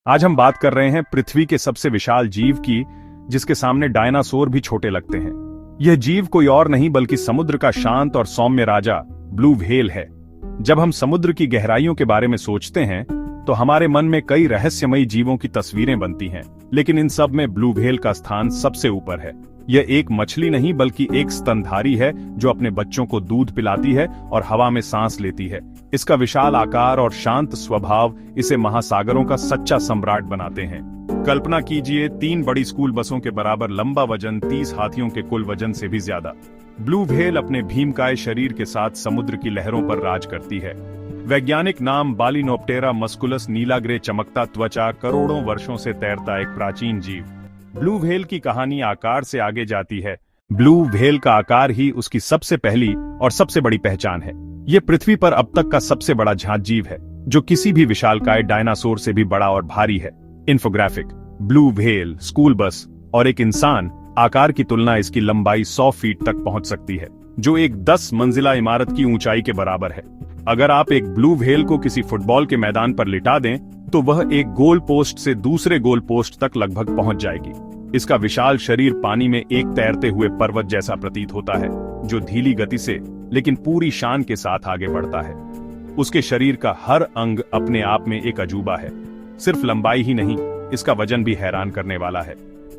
आज हम बात कर रहे हैं पृथ्वी के सबसे विशाल जीव की, जिसके सामने डायनासोर भी छोटे लगते हैं। यह जीव कोई और नहीं बल्कि समुद्र का शांत और सौम्य राजा ब्लू व्हेल है। जब हम समुद्र की गहराइयों के बारे में सोचते हैं तो हमारे मन में कई रहस्यमयी जीवों की तस्वीरें बनती हैं, लेकिन इन सब में ब्लू व्हेल का स्थान सबसे ऊपर है। यह एक मछली नहीं बल्कि एक स्तनधारी है जो अपने बच्चों को दूध पिलाती है और हवा में सांस लेती है। इसका विशाल आकार और शांत स्वभाव इसे महासागरों का सच्चा सम्राट बनाते हैं। कल्पना कीजिए, 3 बड़ी स्कूल बसों के बराबर लंबा वजन, 30 हाथियों के कुल वजन से भी ज्यादा। ब्लू व्हेल अपने भीमकाय शरीर के साथ समुद्र की लहरों पर राज करती है। वैज्ञानिक नाम बालिनोप्टेरा मस्कुलस, नीला ग्रे चमकता त्वचा, करोड़ों वर्षों से तैरता एक प्राचीन जीव। ब्लू व्हेल की कहानी आकार से आगे जाती है। ब्लू व्हेल का आकार ही उसकी सबसे पहली और सबसे बड़ी पहचान है। ये पृथ्वी पर अब तक का सबसे बड़ा झांझ जीव है, जो किसी भी विशालकाय डायनासोर से भी बड़ा और भारी है। Infographic: blue whale, school bus और एक इंसान, आकार की तुलना इसकी लंबाई 100 फीट तक पहुंच सकती है, जो एक 10 मंजिला इमारत की ऊंचाई के बराबर है। अगर आप एक ब्लू व्हेल को किसी फुटबॉल के मैदान पर लिटा दें तो वह एक गोल पोस्ट से दूसरे गोल पोस्ट तक लगभग पहुंच जाएगी। इसका विशाल शरीर पानी में एक तैरते हुए पर्वत जैसा प्रतीत होता है, जो धीमी गति से लेकिन पूरी शान के साथ आगे बढ़ता है। उसके शरीर का हर अंग अपने आप में एक अजूबा है। सिर्फ लंबाई ही नहीं, इसका वजन भी हैरान करने वाला है।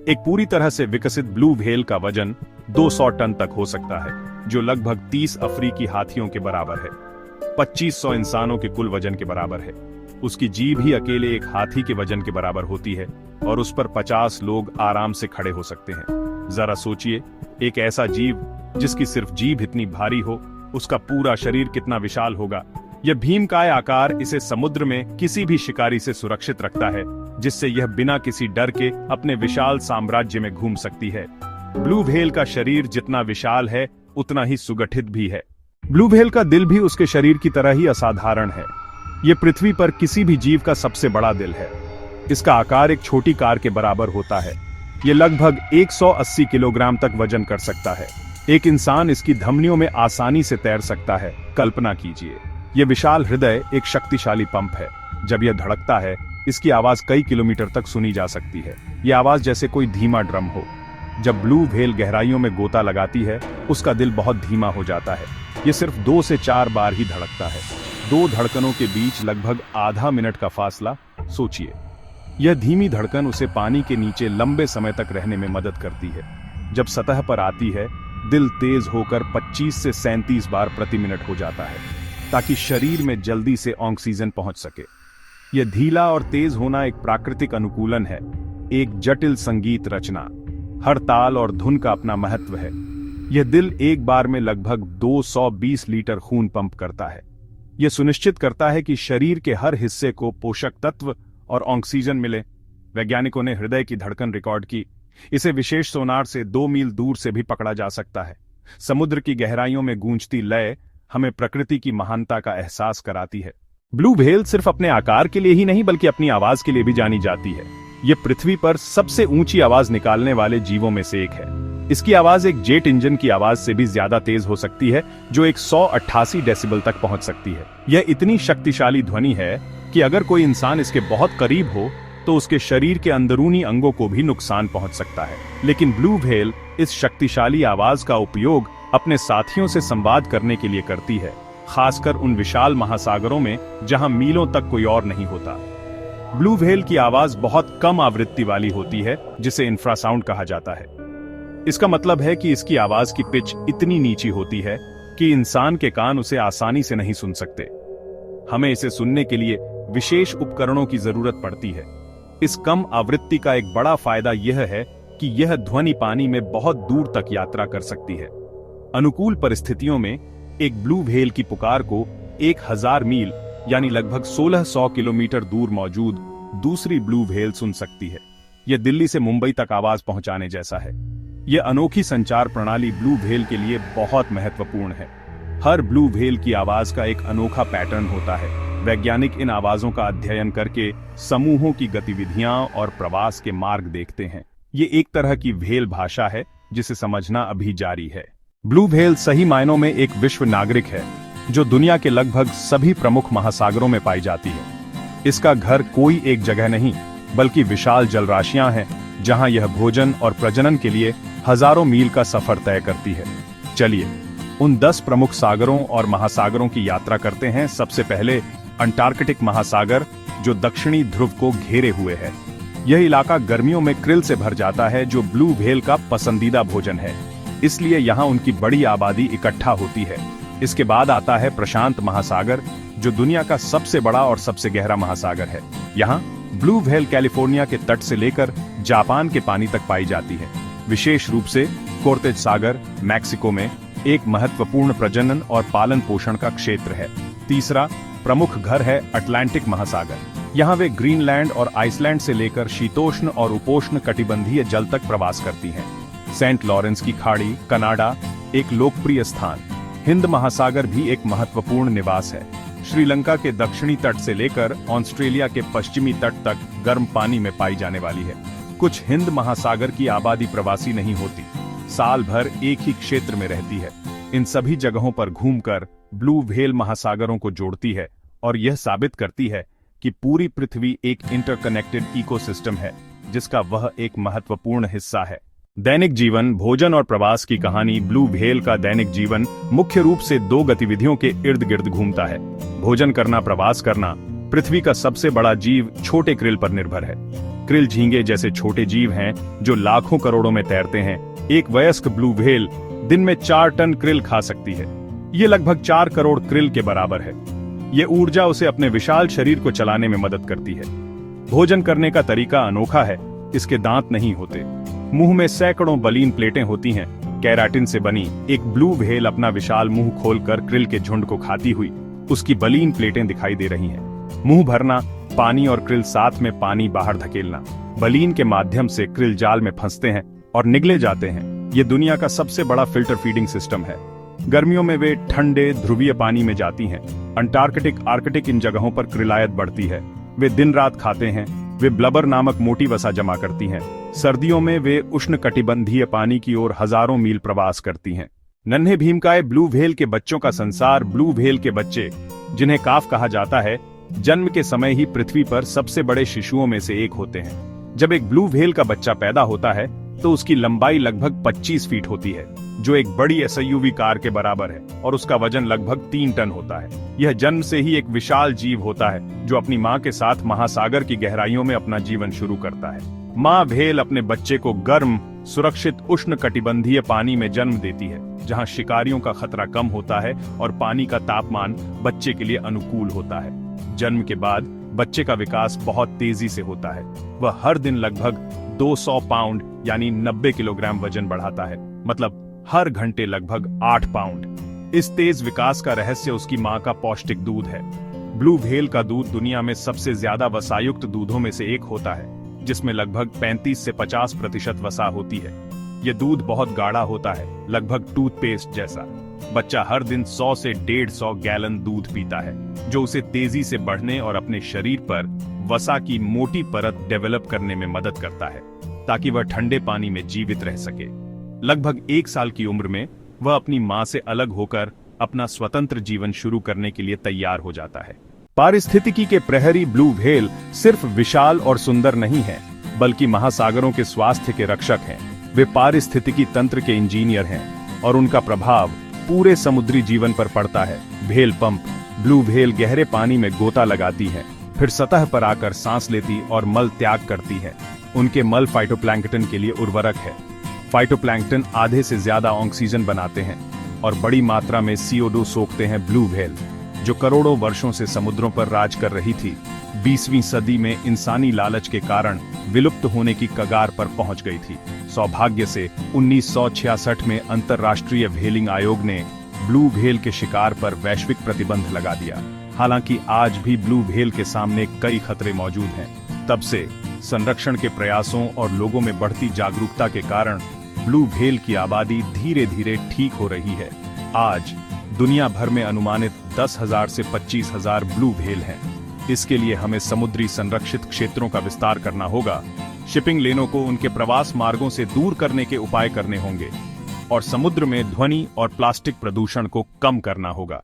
एक पूरी तरह से विकसित ब्लू व्हेल का वजन 200 टन तक हो सकता है, जो लगभग 30 अफ्रीकी हाथियों के बराबर है। 2500 इंसानों के कुल वजन के बराबर है। उसकी जीभ ही अकेले एक हाथी के वजन के बराबर होती है और उस पर 50 लोग आराम से खड़े हो सकते हैं। जरा सोचिए, एक ऐसा जीव जिसकी सिर्फ जीभ इतनी भारी हो, उसका पूरा शरीर कितना विशाल होगा। यह भीमकाय आकार इसे समुद्र में किसी भी शिकारी से सुरक्षित रखता है, जिससे यह बिना किसी डर के अपने विशाल साम्राज्य में घूम सकती है। ब्लू व्हेल का शरीर जितना विशाल है, उतना ही सुगठित भी है। ब्लू व्हेल का दिल भी उसके शरीर की तरह ही असाधारण है। यह पृथ्वी पर किसी भी जीव का सबसे बड़ा दिल है। इसका आकार एक छोटी कार के बराबर होता है। यह लगभग 180 किलोग्राम तक वजन कर सकता है। एक इंसान इसकी धमनियों में आसानी से तैर सकता है। कल्पना कीजिए, यह विशाल हृदय एक शक्तिशाली पंप है। जब यह धड़कता है, इसकी आवाज कई किलोमीटर तक सुनी जा सकती है। यह आवाज जैसे कोई धीमा ड्रम हो। जब ब्लू व्हेल गहराइयों में गोता लगाती है, उसका दिल बहुत धीमा हो जाता है। यह सिर्फ 2 से 4 बार ही धड़कता है। 2 धड़कनों के बीच लगभग आधा मिनट का फासला। सोचिए, यह धीमी धड़कन उसे पानी के नीचे लंबे समय तक रहने में मदद करती है। जब सतह पर आती है, दिल तेज होकर 25 से 37 बार प्रति मिनट हो जाता है, ताकि शरीर में जल्दी से ऑक्सीजन पहुंच सके। यह ढीला और तेज होना एक प्राकृतिक अनुकूलन है, एक जटिल संगीत रचना। हर ताल और धुन का अपना महत्व है। यह दिल एक बार में लगभग 220 लीटर खून पंप करता है। यह सुनिश्चित करता है कि शरीर के हर हिस्से को पोषक तत्व और ऑक्सीजन मिले। वैज्ञानिकों ने हृदय की धड़कन रिकॉर्ड की। इसे विशेष सोनार से 2 मील दूर से भी पकड़ा जा सकता है। समुद्र की गहराइयों में गूंजती लय हमें प्रकृति की महानता का एहसास कराती है। ब्लू व्हेल सिर्फ अपने आकार के लिए ही नहीं बल्कि अपनी आवाज के लिए भी जानी जाती है। यह पृथ्वी पर सबसे ऊंची आवाज निकालने वाले जीवों में से एक है। इसकी आवाज एक जेट इंजन की आवाज से भी ज्यादा तेज हो सकती है, जो 188 डेसिबल तक पहुंच सकती है। यह इतनी शक्तिशाली ध्वनि है कि अगर कोई इंसान इसके बहुत करीब हो तो उसके शरीर के अंदरूनी अंगों को भी नुकसान पहुंच सकता है। लेकिन ब्लू व्हेल इस शक्तिशाली आवाज का उपयोग अपने साथियों से संवाद करने के लिए करती है, खासकर उन विशाल महासागरों में जहां मीलों तक कोई और नहीं होता। ब्लू व्हेल की आवाज बहुत कम आवृत्ति वाली होती है, जिसे इंफ्रासाउंड कहा जाता है। इसका मतलब है कि इसकी आवाज की पिच इतनी नीची होती है कि इंसान के कान उसे आसानी से नहीं सुन सकते। हमें इसे सुनने के लिए विशेष उपकरणों की जरूरत पड़ती है। इस कम आवृत्ति का एक बड़ा फायदा यह है कि यह ध्वनि पानी में बहुत दूर तक यात्रा कर सकती है। अनुकूल परिस्थितियों में एक ब्लू व्हेल की पुकार को 1000 मील यानी लगभग 1600 किलोमीटर दूर मौजूद दूसरी ब्लू व्हेल सुन सकती है। यह दिल्ली से मुंबई तक आवाज पहुंचाने जैसा है। यह अनोखी संचार प्रणाली ब्लू व्हेल के लिए बहुत महत्वपूर्ण है। हर ब्लू व्हेल की आवाज का एक अनोखा पैटर्न होता है। वैज्ञानिक इन आवाजों का अध्ययन करके समूहों की गतिविधियां और प्रवास के मार्ग देखते हैं। ये एक तरह की व्हेल भाषा है जिसे समझना अभी जारी है। ब्लू व्हेल सही मायनों में एक विश्व नागरिक है, जो दुनिया के लगभग सभी प्रमुख महासागरों में पाई जाती है। इसका घर कोई एक जगह नहीं, बल्कि विशाल जलराशियां हैं जहां यह भोजन और प्रजनन के लिए हजारों मील का सफर तय करती है। चलिए उन 10 प्रमुख सागरों और महासागरों की यात्रा करते हैं। सबसे पहले अंटार्कटिक महासागर, जो दक्षिणी ध्रुव को घेरे हुए है। यह इलाका गर्मियों में krill से भर जाता है, जो ब्लू व्हेल का पसंदीदा भोजन है, इसलिए यहाँ उनकी बड़ी आबादी इकट्ठा होती है। इसके बाद आता है प्रशांत महासागर, जो दुनिया का सबसे बड़ा और सबसे गहरा महासागर है। यहाँ ब्लू व्हेल कैलिफोर्निया के तट से लेकर जापान के पानी तक पाई जाती है। विशेष रूप से कोर्तेज सागर मैक्सिको में एक महत्वपूर्ण प्रजनन और पालन पोषण का क्षेत्र है। तीसरा प्रमुख घर है अटलांटिक महासागर। यहाँ वे ग्रीनलैंड और आइसलैंड से लेकर शीतोष्ण और उपोष्ण कटिबंधीय जल तक प्रवास करती हैं। सेंट लॉरेंस की खाड़ी, कनाडा एक लोकप्रिय स्थान। हिंद महासागर भी एक महत्वपूर्ण निवास है। श्रीलंका के दक्षिणी तट से लेकर ऑस्ट्रेलिया के पश्चिमी तट तक गर्म पानी में पाई जाने वाली है। कुछ हिंद महासागर की आबादी प्रवासी नहीं होती, साल भर एक ही क्षेत्र में रहती है। इन सभी जगहों पर घूमकर ब्लू व्हेल महासागरों को जोड़ती है और यह साबित करती है कि पूरी पृथ्वी एक इंटरकनेक्टेड इकोसिस्टम है, जिसका वह एक महत्वपूर्ण हिस्सा है। दैनिक जीवन, भोजन और प्रवास की कहानी। ब्लू व्हेल का दैनिक जीवन मुख्य रूप से 2 गतिविधियों के इर्द गिर्द घूमता है: भोजन करना, प्रवास करना। पृथ्वी का सबसे बड़ा जीव छोटे krill पर निर्भर है। krill झींगे जैसे छोटे जीव हैं जो लाखों करोड़ों में तैरते हैं। एक वयस्क ब्लू व्हेल दिन में 4 टन krill खा सकती है। ये लगभग 4 करोड़ krill के बराबर है। ये ऊर्जा उसे अपने विशाल शरीर को चलाने में मदद करती है। भोजन करने का तरीका अनोखा है। इसके दांत नहीं होते, मुंह में सैकड़ों बलीन प्लेटें होती हैं। कैराटिन से बनी एक ब्लू व्हेल अपना विशाल मुंह खोलकर krill के झुंड को खाती हुई उसकी बलीन प्लेटें दिखाई दे रही हैं। मुंह भरना, पानी और krill साथ में पानी बाहर धकेलना। बलीन के माध्यम से krill जाल में फंसते हैं और निगले जाते हैं। ये दुनिया का सबसे बड़ा फिल्टर फीडिंग सिस्टम है। गर्मियों में वे ठंडे ध्रुवीय पानी में जाती हैं। अंटार्कटिक, आर्कटिक इन जगहों पर क्रिलायत बढ़ती है। वे दिन रात खाते हैं। वे ब्लबर नामक मोटी वसा जमा करती हैं। सर्दियों में वे उष्णकटिबंधीय पानी की ओर हजारों मील प्रवास करती हैं। नन्हे भीमकाय ब्लू व्हेल के बच्चों का संसार। ब्लू व्हेल के बच्चे, जिन्हें काफ कहा जाता है, जन्म के समय ही पृथ्वी पर सबसे बड़े शिशुओं में से एक होते हैं। जब एक ब्लू व्हेल का बच्चा पैदा होता है तो उसकी लंबाई लगभग 25 फीट होती है, जो एक बड़ी एसयूवी कार के बराबर है, और उसका वजन लगभग 3 टन होता है। यह जन्म से ही एक विशाल जीव होता है जो अपनी मां के साथ महासागर की गहराइयों में अपना जीवन शुरू करता है। मां व्हेल अपने बच्चे को गर्म, सुरक्षित उष्णकटिबंधीय पानी में जन्म देती है, जहां शिकारियों का खतरा कम होता है और पानी का तापमान बच्चे के लिए अनुकूल होता है। जन्म के बाद बच्चे का विकास बहुत तेजी से होता है। वह हर दिन लगभग 200 पाउंड यानी 90 किलोग्राम वजन बढ़ाता है, मतलब हर घंटे लगभग 8 पाउंड। इस तेज विकास का रहस्य उसकी मां का पौष्टिक दूध है। ब्लू व्हेल का दूध दुनिया में सबसे ज्यादा वसायुक्त दूधों में से एक होता है, जिसमें लगभग 35 से 50% वसा होती है। यह दूध बहुत गाढ़ा होता है, लगभग टूथपेस्ट जैसा। बच्चा हर दिन 100 से 150 गैलन दूध पीता है, जो उसे तेजी से बढ़ने और अपने शरीर पर वसा की मोटी परत डेवलप करने में मदद करता है, ताकि वह ठंडे पानी में जीवित रह सके। लगभग 1 साल की उम्र में वह अपनी मां से अलग होकर अपना स्वतंत्र जीवन शुरू करने के लिए तैयार हो जाता है। पारिस्थितिकी के प्रहरी ब्लू व्हेल सिर्फ विशाल और सुंदर नहीं है, बल्कि महासागरों के स्वास्थ्य के रक्षक हैं। वे पारिस्थितिकी तंत्र के इंजीनियर हैं और उनका प्रभाव पूरे समुद्री जीवन पर पड़ता है। Whale pump. ब्लू व्हेल गहरे पानी में गोता लगाती है, फिर सतह पर आकर सांस लेती और मल त्याग करती है। उनके मल फाइटोप्लैंक्टन के लिए उर्वरक है। फाइटोप्लैंक्टन आधे से ज्यादा ऑक्सीजन बनाते हैं और बड़ी मात्रा में CO2 सोखते हैं। ब्लू व्हेल, जो करोड़ों वर्षों से समुद्रों पर राज कर रही थी, 20वीं सदी में इंसानी लालच के कारण विलुप्त होने की कगार पर पहुंच गई थी। सौभाग्य से 1966 में अंतर्राष्ट्रीय व्हेलिंग आयोग ने ब्लू व्हेल के शिकार पर वैश्विक प्रतिबंध लगा दिया। हालांकि आज भी ब्लू व्हेल के सामने कई खतरे मौजूद हैं। तब से संरक्षण के प्रयासों और लोगों में बढ़ती जागरूकता के कारण ब्लू व्हेल की आबादी धीरे धीरे ठीक हो रही है। आज दुनिया भर में अनुमानित 10,000 से 25,000 ब्लू व्हेल हैं। इसके लिए हमें समुद्री संरक्षित क्षेत्रों का विस्तार करना होगा, शिपिंग लेनों को उनके प्रवास मार्गों से दूर करने के उपाय करने होंगे और समुद्र में ध्वनि और प्लास्टिक प्रदूषण को कम करना होगा।